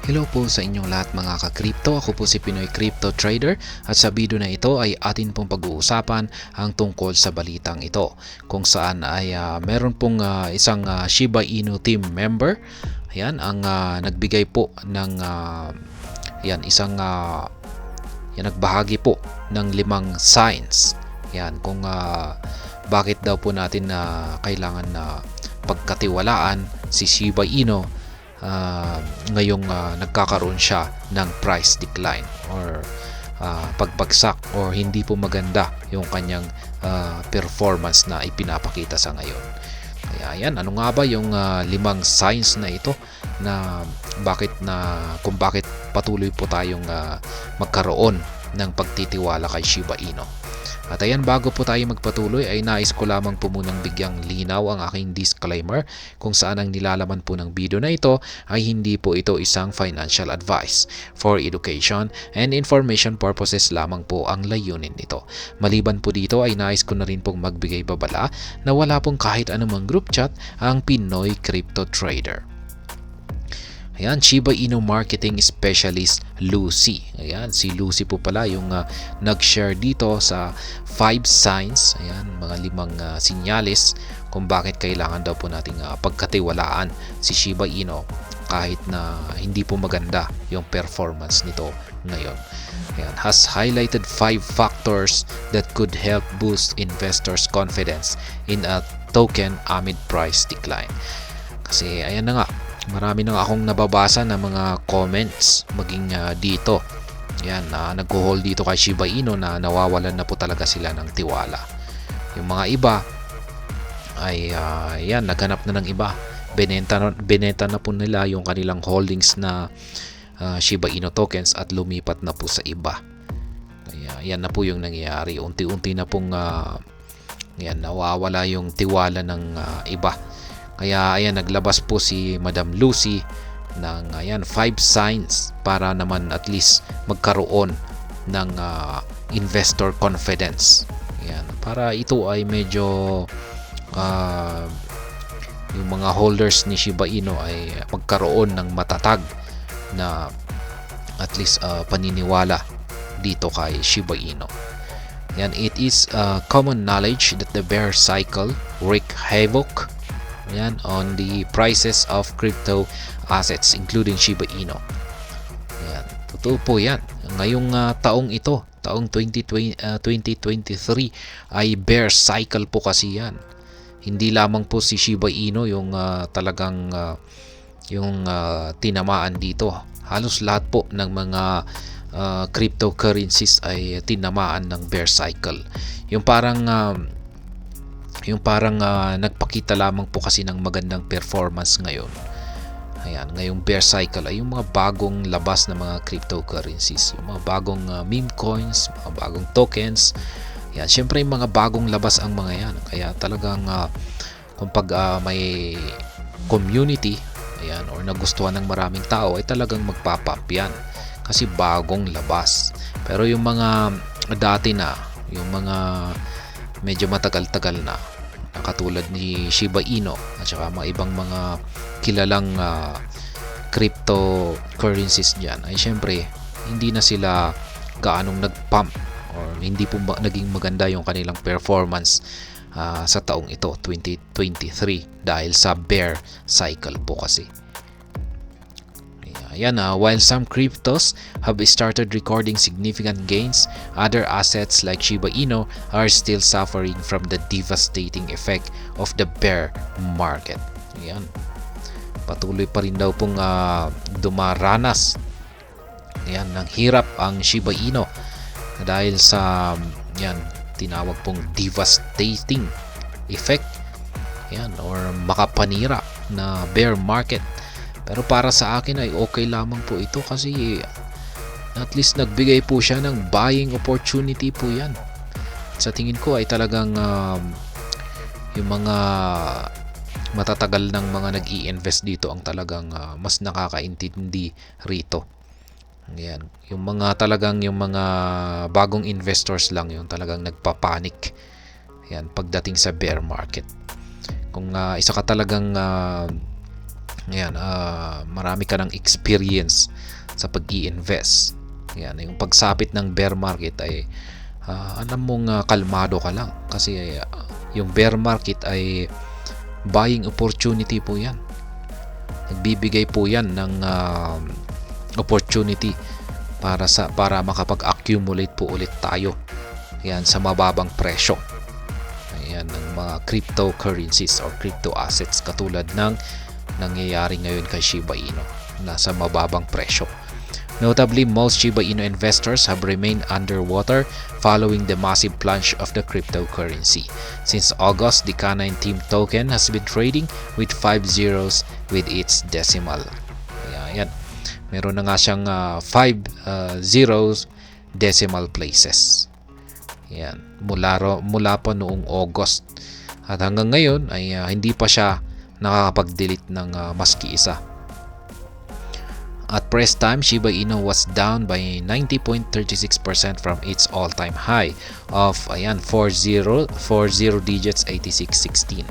Hello po sa inyong lahat mga ka-crypto. Ako po si Pinoy Crypto Trader at sa video na ito ay atin pong pag-uusapan ang tungkol sa balitang ito kung saan ay meron pong isang Shiba Inu team member. Ayan, ang nagbigay po ng nagbahagi po ng 5 signs. Yan, kung bakit daw po natin kailangan na pagkatiwalaan si Shiba Inu ngayong nagkakaroon siya ng price decline or pagbagsak or hindi po maganda yung kanyang performance na ipinapakita sa ngayon. Kaya yan, ano nga ba yung 5 signs na ito na kung bakit patuloy po tayong magkaroon ng pagtitiwala kay Shiba Inu. At ayan, bago po tayo magpatuloy ay nais ko lamang po munang bigyang linaw ang aking disclaimer kung saan ang nilalaman po ng video na ito ay hindi po ito isang financial advice. For education and information purposes lamang po ang layunin nito. Maliban po dito ay nais ko na rin pong magbigay babala na wala pong kahit anumang group chat ang Pinoy Crypto Trader. Ayan, Shiba Inu Marketing Specialist Lucy. Ayan, si Lucy po pala yung nag-share dito sa 5 signs. Ayan, mga 5 sinyales kung bakit kailangan daw po nating pagkatiwalaan si Shiba Inu kahit na hindi po maganda yung performance nito ngayon. Ayan, has highlighted 5 factors that could help boost investors' confidence in a token amid price decline. Kasi ayan na nga, marami na akong nababasa na mga comments maging dito. Yan, nagko-hold dito kay Shiba Inu na nawawalan na po talaga sila ng tiwala. Yung mga iba ay yan, naghanap na ng iba. Binenta na po nila yung kanilang holdings na Shiba Inu tokens at lumipat na po sa iba. Kaya yan na po yung nangyayari. Unti-unti na pong yan, nawawala yung tiwala ng iba. Kaya ayan, naglabas po si Madam Lucy ng 5 signs para naman at least magkaroon ng investor confidence. Ayan, para ito ay medyo yung mga holders ni Shiba Inu ay magkaroon ng matatag na at least paniniwala dito kay Shiba Inu. Yan, it is common knowledge that the bear cycle wreak havoc on the prices of crypto assets including Shiba Inu. Yan, totoo po yan. Ngayong taong ito, taong 2023 ay bear cycle po kasi yan. Hindi lamang po si Shiba Inu yung talagang tinamaan dito. Halos lahat po ng mga cryptocurrencies ay tinamaan ng bear cycle. Yung parang nagpakita lamang po kasi ng magandang performance ngayon. Ayan, ngayong bear cycle ay yung mga bagong labas na mga cryptocurrencies, yung mga bagong meme coins, mga bagong tokens. Ayan, syempre yung mga bagong labas ang mga yan. Kaya talagang kung may community, ayan, or nagustuhan ng maraming tao, ay talagang magpapump yan. Kasi bagong labas. Pero yung mga dati na, yung mga medyo matagal-tagal na, katulad ni Shiba Inu at saka mga ibang mga kilalang cryptocurrencies dyan, ay syempre hindi na sila gaanong nag-pump or hindi po naging maganda yung kanilang performance sa taong ito, 2023, dahil sa bear cycle po kasi. Ayan, while some cryptos have started recording significant gains, other assets like Shiba Inu are still suffering from the devastating effect of the bear market. Ayan, patuloy pa rin daw pong dumaranas ng hirap ang Shiba Inu dahil sa tinawag pong devastating effect or makapanira na bear market. Pero para sa akin ay okay lamang po ito kasi at least nagbigay po siya ng buying opportunity po yan. Sa tingin ko ay talagang yung mga matatagal ng mga nag-i-invest dito ang talagang mas nakakaintindi rito. Ayan, yung mga bagong investors lang yung talagang nagpapanik. Ayan, pagdating sa bear market. Kung isa ka talagang Ayan, marami ka ng experience sa pag-i-invest. Ayan, yung pagsapit ng bear market ay alam mong kalmado ka lang kasi yung bear market ay buying opportunity po yan. Nagbibigay po yan ng opportunity para makapag-accumulate po ulit tayo. Ayan, sa mababang presyo. Ayan, ng mga cryptocurrencies or crypto assets katulad ng nangyayari ngayon kay Shiba Inu, nasa mababang presyo. Notably, most Shiba Inu investors have remained underwater following the massive plunge of the cryptocurrency. Since August, the Canine Team token has been trading with 5 zeros with its decimal. Ayan, meron na nga siyang 5 zeros decimal places. Ayan, mula pa noong August. At hanggang ngayon ay hindi pa siya nakakapag-delete ng maski isa. At press time, Shiba Inu was down by 90.36% from its all-time high of 40 digits 86.16.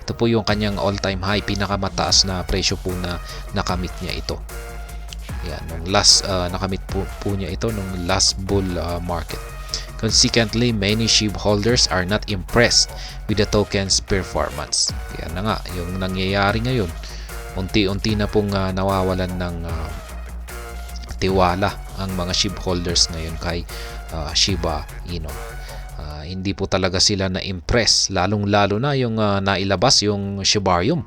Ito po yung kanyang all-time high, pinakamataas na presyo po na nakamit niya ito. Ayan, nung last nakamit po niya ito nung last bull market. Consequently, many SHIB holders are not impressed with the token's performance. Kaya na nga, yung nangyayari ngayon, unti-unti na pong nawawalan ng tiwala ang mga SHIB holders ngayon kay Shiba Inu. Hindi po talaga sila na-impress, lalong-lalo na yung nailabas yung Shibarium.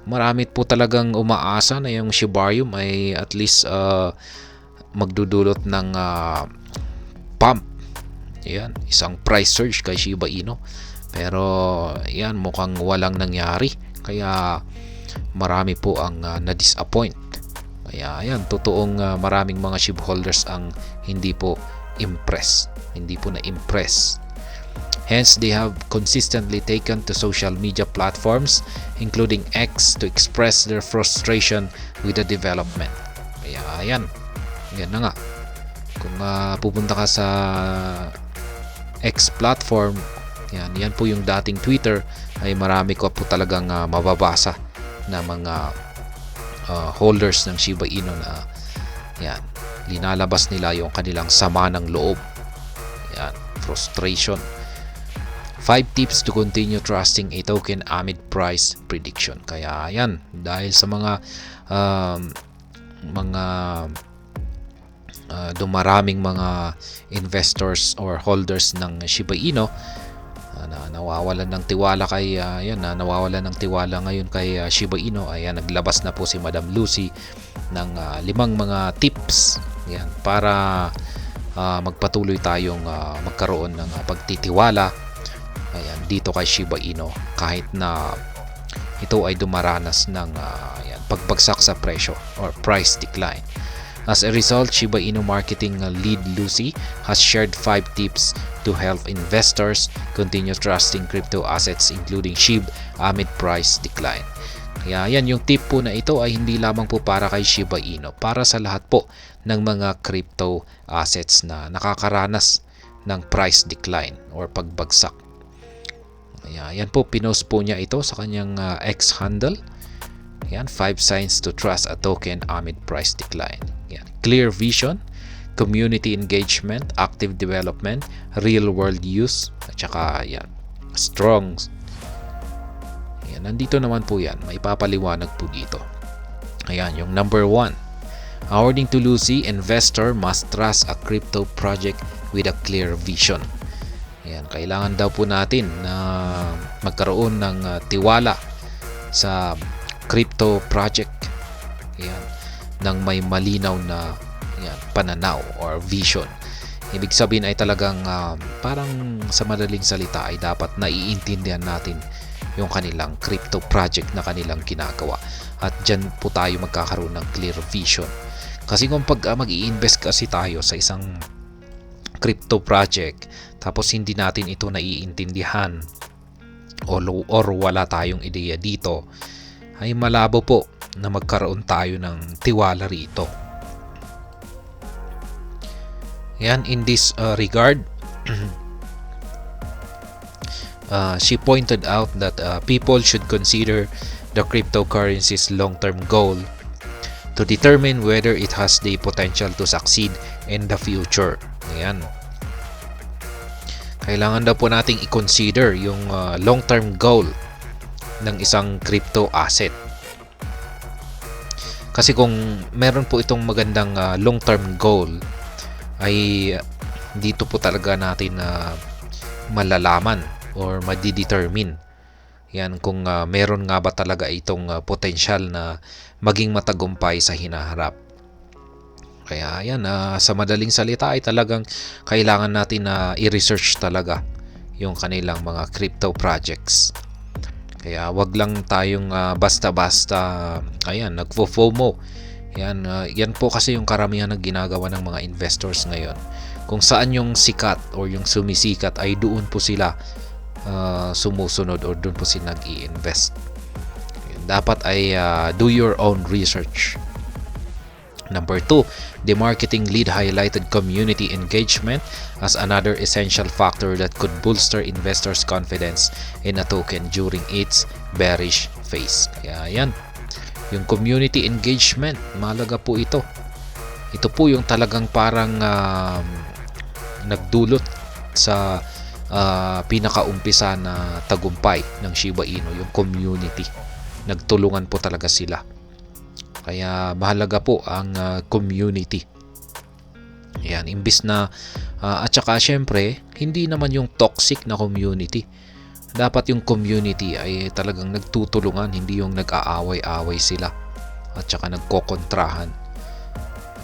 Marami po talagang umaasa na yung Shibarium ay at least magdudulot ng pump. Yan, isang price surge kay Shiba Inu. Pero yan, mukhang walang nangyari. Kaya marami po ang na-disappoint. Kaya yan, totoong maraming mga SHIB holders ang hindi po impressed. Hindi po na-impress. Hence, they have consistently taken to social media platforms, including X, to express their frustration with the development. Kaya yan, yan na nga. Kung pupunta ka sa X platform, yan po yung dating Twitter, ay marami ko po talagang mababasa na mga holders ng Shiba Inu na yan, linalabas nila yung kanilang sama ng loob. Yan, frustration. 5 tips to continue trusting a token amid price prediction. Kaya yan, dahil sa mga dumaraming mga investors or holders ng Shiba Inu na nawawalan ng tiwala kay nawawalan ng tiwala ngayon kay Shiba Inu. Ayan, naglabas na po si Madam Lucy ng 5 mga tips yan para magpatuloy tayong magkaroon ng pagtitiwala ayan dito kay Shiba Inu kahit na ito ay dumaranas ng pagbagsak sa presyo or price decline. As a result, Shiba Inu marketing lead Lucy has shared 5 tips to help investors continue trusting crypto assets including SHIB amid price decline. Kaya yan, yung tip po na ito ay hindi lamang po para kay Shiba Inu, para sa lahat po ng mga crypto assets na nakakaranas ng price decline or pagbagsak. Kaya yan po, pinost po niya ito sa kanyang X handle. Yan, 5 signs to trust a token amid price decline. Yan, clear vision, community engagement, active development, real world use, at saka yan, strong. Yan, nandito naman po yan, may papaliwanag po dito. Ayan, yung number 1. According to Lucy, investor must trust a crypto project with a clear vision. Ayan, kailangan daw po natin na magkaroon ng tiwala sa crypto project. Ayan, ng may malinaw na pananaw or vision. Ibig sabihin ay talagang parang sa madaling salita ay dapat naiintindihan natin yung kanilang crypto project na kanilang ginagawa. At dyan po tayo magkakaroon ng clear vision. Kasi kung pag mag-i-invest kasi tayo sa isang crypto project tapos hindi natin ito naiintindihan or wala tayong ideya dito, ay malabo po na magkaroon tayo ng tiwala rito. Yan, in this regard, she pointed out that people should consider the cryptocurrency's long-term goal to determine whether it has the potential to succeed in the future. Ayan. Kailangan daw po nating i-consider yung long-term goal ng isang crypto asset. Kasi kung meron po itong magandang long-term goal, ay dito po talaga natin malalaman or madidetermine yan kung meron nga ba talaga itong potential na maging matagumpay sa hinaharap. Kaya yan, sa madaling salita ay talagang kailangan natin na i-research talaga yung kanilang mga crypto projects. Kaya wag lang tayong basta-basta nagfo-FOMO. Yan po kasi yung karamihan ng ginagawa ng mga investors ngayon. Kung saan yung sikat or yung sumisikat ay doon po sila sumusunod or doon po sila nag-i-invest. Dapat ay do your own research. Number 2, the marketing lead highlighted community engagement as another essential factor that could bolster investors' confidence in a token during its bearish phase. Kaya yan, yung community engagement, mahalaga po ito. Ito po yung talagang parang nagdulot sa pinakaumpisa na tagumpay ng Shiba Inu, yung community. Nagtulungan po talaga sila. Kaya mahalaga po ang community. Yan, imbis na at saka syempre, hindi naman yung toxic na community. Dapat yung community ay talagang nagtutulungan, hindi yung nag-aaway-away sila at saka nagkokontrahan.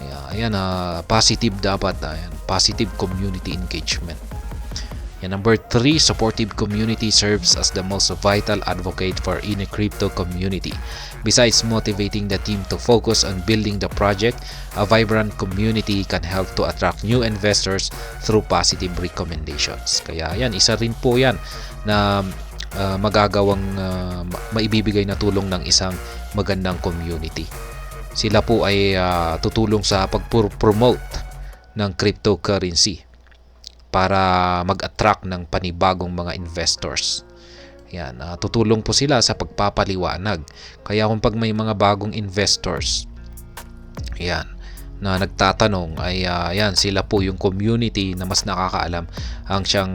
Kaya ayan, positive dapat, positive community engagement. And number 3, supportive community serves as the most vital advocate for any crypto community. Besides motivating the team to focus on building the project, a vibrant community can help to attract new investors through positive recommendations. Kaya yan, isa rin po yan na magagawang maibibigay na tulong ng isang magandang community. Sila po ay tutulong sa pag-promote ng cryptocurrency para mag-attract ng panibagong mga investors. Yan, tutulong po sila sa pagpapaliwanag. Kaya kung pag may mga bagong investors yan, na nagtatanong ay yan, sila po yung community na mas nakakaalam ang siyang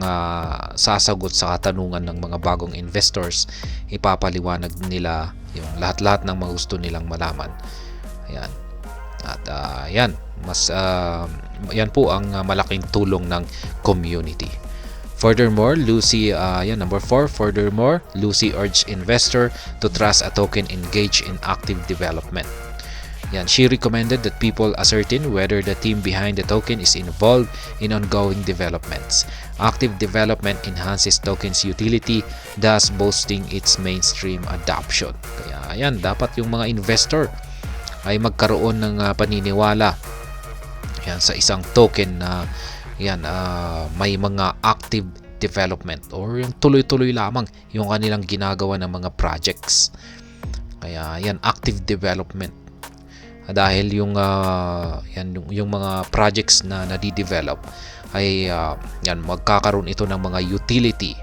sasagot sa katanungan ng mga bagong investors. Ipapaliwanag nila yung lahat-lahat ng mga gusto nilang malaman. Yan. At yan, mas yan po ang malaking tulong ng community. Furthermore, number 4, furthermore, Lucy urged investor to trust a token engaged in active development. Yan, she recommended that people ascertain whether the team behind the token is involved in ongoing developments. Active development enhances token's utility, thus boosting its mainstream adoption. Kaya yan, dapat yung mga investor ay magkaroon ng paniniwala yan sa isang token na yan may mga active development or yung tuloy-tuloy lamang yung kanilang ginagawa ng mga projects. Kaya yan, active development. Dahil yung mga projects na nadi-develop ay yan, magkakaroon ito ng mga utility.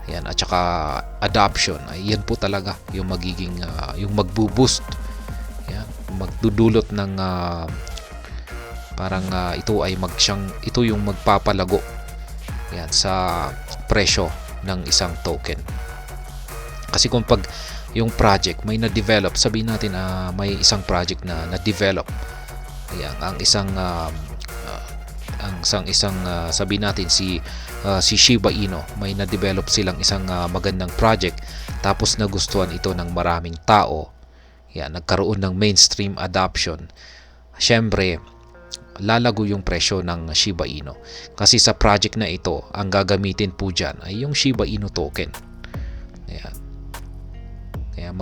Yan, at saka adoption. Ay yan po talaga yung magiging yung magbo-boost. Yan, magdudulot ng parang ito yung magpapalago yan sa presyo ng isang token. Kasi kung pag yung project may na-develop, sabihin natin may isang project na na-develop, yan, ang isang sabihin natin si Shiba Inu, may na-develop silang isang magandang project, tapos nagustuhan ito ng maraming tao, yan, nagkaroon ng mainstream adoption. Syempre lalago yung presyo ng Shiba Inu. Kasi sa project na ito, ang gagamitin po dyan ay yung Shiba Inu token. Ayan. Kaya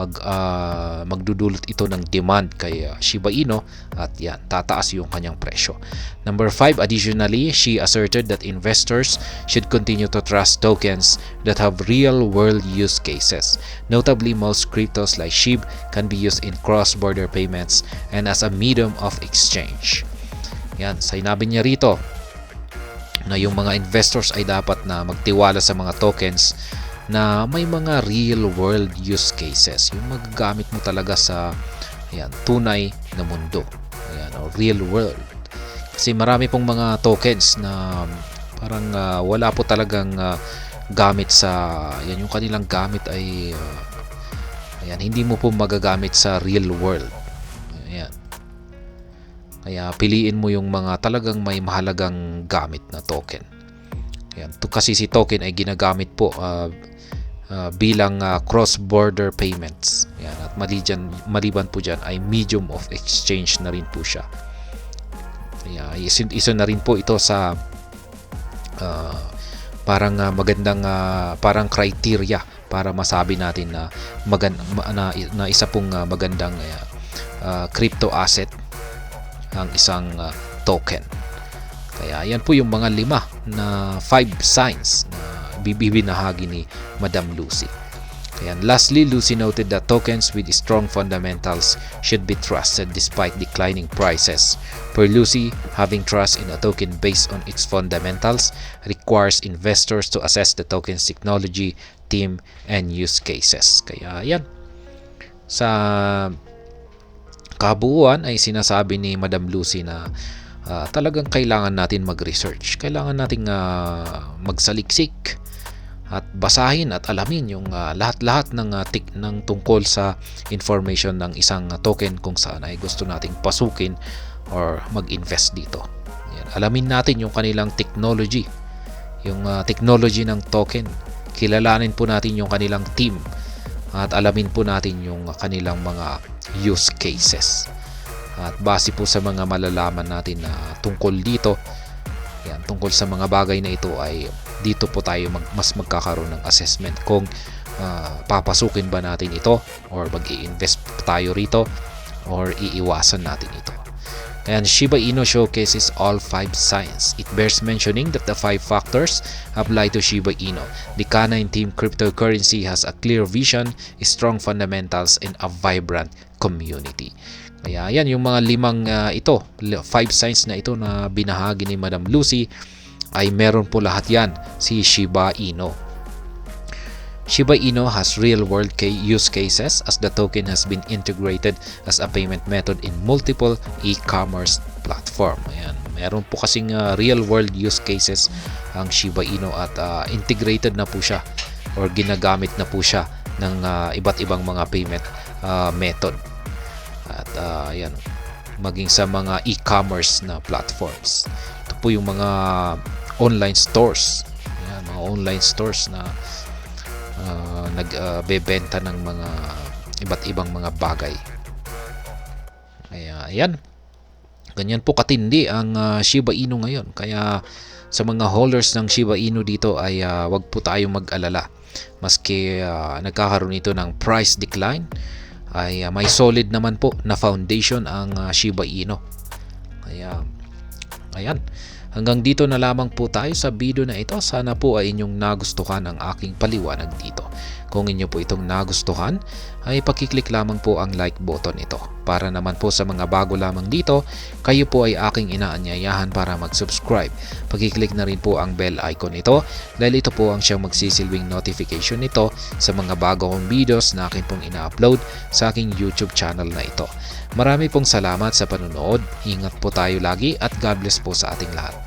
magdudulot ito ng demand kay Shiba Inu at yan, tataas yung kanyang presyo. Number 5, additionally, she asserted that investors should continue to trust tokens that have real-world use cases. Notably, most cryptos like SHIB can be used in cross-border payments and as a medium of exchange. Yan, sinabi niya rito na yung mga investors ay dapat na magtiwala sa mga tokens na may mga real world use cases, yung magagamit mo talaga sa tunay na mundo, o real world. Kasi marami pong mga tokens na parang wala po talagang gamit sa yung kanilang gamit ay hindi mo po magagamit sa real world. Kaya piliin mo yung mga talagang may mahalagang gamit na token. Kasi si token ay ginagamit po bilang cross-border payments. At maliban po dyan ay medium of exchange na rin po siya. Kaya isa na rin po ito sa parang magandang parang criteria para masabi natin na isa pong magandang crypto asset ang isang token. Kaya yan po yung mga 5 signs na bibinahagi ni Madam Lucy. Kaya lastly, Lucy noted that tokens with strong fundamentals should be trusted despite declining prices. For Lucy, having trust in a token based on its fundamentals requires investors to assess the token's technology, team, and use cases. Kaya yan, sa kabuuan ay sinasabi ni Madam Lucy na talagang kailangan natin mag-research. Kailangan nating magsaliksik at basahin at alamin yung lahat-lahat ng tungkol sa information ng isang token kung saan ay gusto nating pasukin or mag-invest dito. Alamin natin yung kanilang technology, yung technology ng token. Kilalanin po natin yung kanilang team at alamin po natin yung kanilang mga use cases. At base po sa mga malalaman natin na tungkol dito, tungkol sa mga bagay na ito ay dito po tayo mas magkakaroon ng assessment kung papasukin ba natin ito or mag-i-invest tayo rito or iiwasan natin ito. Kaya Shiba Inu showcases all 5 signs. It bears mentioning that the 5 factors apply to Shiba Inu. The Canine Team cryptocurrency has a clear vision, strong fundamentals, and a vibrant community. Kaya yan yung mga 5 signs na ito na binahagi ni Madam Lucy ay meron po lahat yan si Shiba Inu. Shiba Inu has real-world use cases as the token has been integrated as a payment method in multiple e-commerce platform. Ayan. Meron po kasing real-world use cases ang Shiba Inu at integrated na po siya or ginagamit na po siya ng iba't ibang mga payment method. At yan, maging sa mga e-commerce na platforms. Ito po yung mga online stores. Ayan, mga online stores na nagbebenta ng mga iba't ibang mga bagay. Kaya ayan, ganyan po katindi ang Shiba Inu ngayon. Kaya sa mga holders ng Shiba Inu dito ay wag po tayong mag-alala. Maski nagkakaroon ito ng price decline, ay may solid naman po na foundation ang Shiba Inu. Kaya ayan, hanggang dito na lamang po tayo sa video na ito. Sana po ay inyong nagustuhan ang aking paliwanag dito. Kung inyo po itong nagustuhan, ay pakiclick lamang po ang like button ito. Para naman po sa mga bago lamang dito, kayo po ay aking inaanyayahan para mag-subscribe. Pakiclick na rin po ang bell icon ito dahil ito po ang siyang magsisilbing notification nito sa mga bago kong videos na akin pong ina-upload sa aking YouTube channel na ito. Marami pong salamat sa panonood. Ingat po tayo lagi at God bless po sa ating lahat.